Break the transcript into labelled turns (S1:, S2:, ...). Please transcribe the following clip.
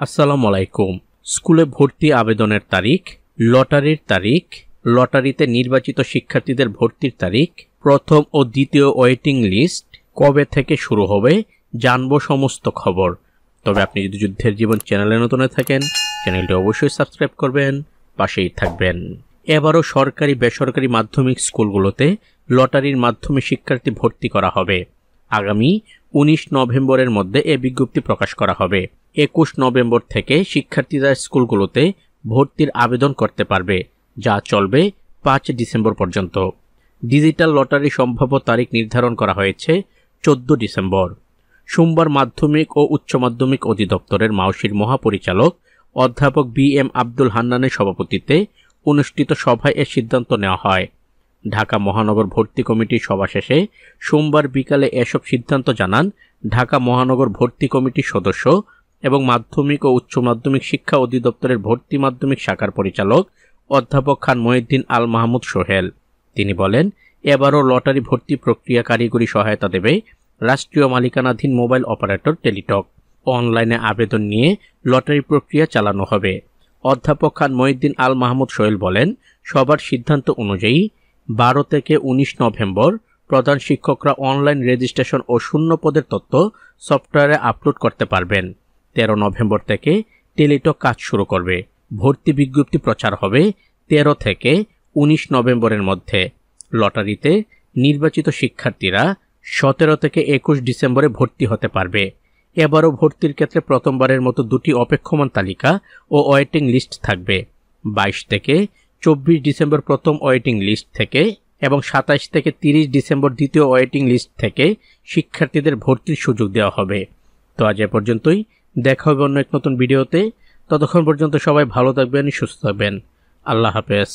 S1: আসসালামু আলাইকুম। স্কুলে ভর্তি আবেদনের তারিখ, লটারির তারিখ, লটারিতে নির্বাচিত শিক্ষার্থীদের ভর্তির তারিখ, প্রথম ও দ্বিতীয় ওয়েটিং লিস্ট কবে থেকে শুরু হবে জানবো সমস্ত খবর। তবে আপনি যদি যুদ্ধের জীবন চ্যানেলে নতুন থাকেন, চ্যানেলটি অবশ্যই সাবস্ক্রাইব করবেন, পাশেই থাকবেন। এবারও সরকারি বেসরকারি মাধ্যমিক স্কুলগুলোতে লটারির মাধ্যমে শিক্ষার্থী ভর্তি করা হবে। আগামী 19 নভেম্বরের মধ্যে এ বিজ্ঞপ্তি প্রকাশ করা হবে। 21 নভেম্বর থেকে শিক্ষার্থীরা স্কুলগুলোতে ভর্তির আবেদন করতে পারবে, যা চলবে 5 ডিসেম্বর পর্যন্ত। ডিজিটাল লটারি সম্ভাব্য তারিখ নির্ধারণ করা হয়েছে 14 ডিসেম্বর। সোমবার মাধ্যমিক ও উচ্চ মাধ্যমিক অধিদপ্তরের মাওসির মহাপরিচালক অধ্যাপক বি.এম. আব্দুল হান্নানের সভাপতিত্বে অনুষ্ঠিত সভায় এ সিদ্ধান্ত নেওয়া হয়। ঢাকা মহানগর ভর্তি কমিটির সভা শেষে সোমবার বিকালে এসব সিদ্ধান্ত জানান ঢাকা মহানগর ভর্তি কমিটির সদস্য এবং মাধ্যমিক ও উচ্চ মাধ্যমিক শিক্ষা অধিদপ্তরের ভর্তি মাধ্যমিক শাখার পরিচালক অধ্যাপক খান মহিউদ্দিন আল মাহমুদ সোহেল। তিনি বলেন, এবারও লটারি ভর্তি প্রক্রিয়া কারিগরি সহায়তা দেবে রাষ্ট্রীয় মালিকানাধীন মোবাইল অপারেটর টেলিটক। অনলাইনে আবেদন নিয়ে লটারি প্রক্রিয়া চালানো হবে। অধ্যাপক খান মহিউদ্দিন আল মাহমুদ সোহেল বলেন, সবার সিদ্ধান্ত অনুযায়ী 12 থেকে 19 নভেম্বর প্রধান শিক্ষকরা অনলাইন রেজিস্ট্রেশন ও শূন্য পদের তথ্য সফটওয়্যারে আপলোড করতে পারবেন। 13 নভেম্বর থেকে টেলিটক কাজ শুরু করবে। ভর্তি বিজ্ঞপ্তি প্রচার হবে 13 থেকে 19 নভেম্বরের মধ্যে। লটারিতে নির্বাচিত শিক্ষার্থীরা 17 থেকে 21 ডিসেম্বরে ভর্তি হতে পারবে। এবারও ভর্তির ক্ষেত্রে প্রথমবারের মতো 2টি অপেক্ষমান তালিকা ও ওয়েটিং লিস্ট থাকবে। 22 থেকে 24 ডিসেম্বর প্রথম ওয়েটিং লিস্ট থেকে এবং 27 থেকে 30 ডিসেম্বর দ্বিতীয় ওয়েটিং লিস্ট থেকে শিক্ষার্থীদের ভর্তির সুযোগ দেওয়া হবে। তো আজ এ পর্যন্তই। দেখা হবে অন্য এক নতুন ভিডিওতে। ততক্ষণ পর্যন্ত সবাই ভালো থাকবেন, সুস্থ থাকবেন। আল্লাহ হাফেজ।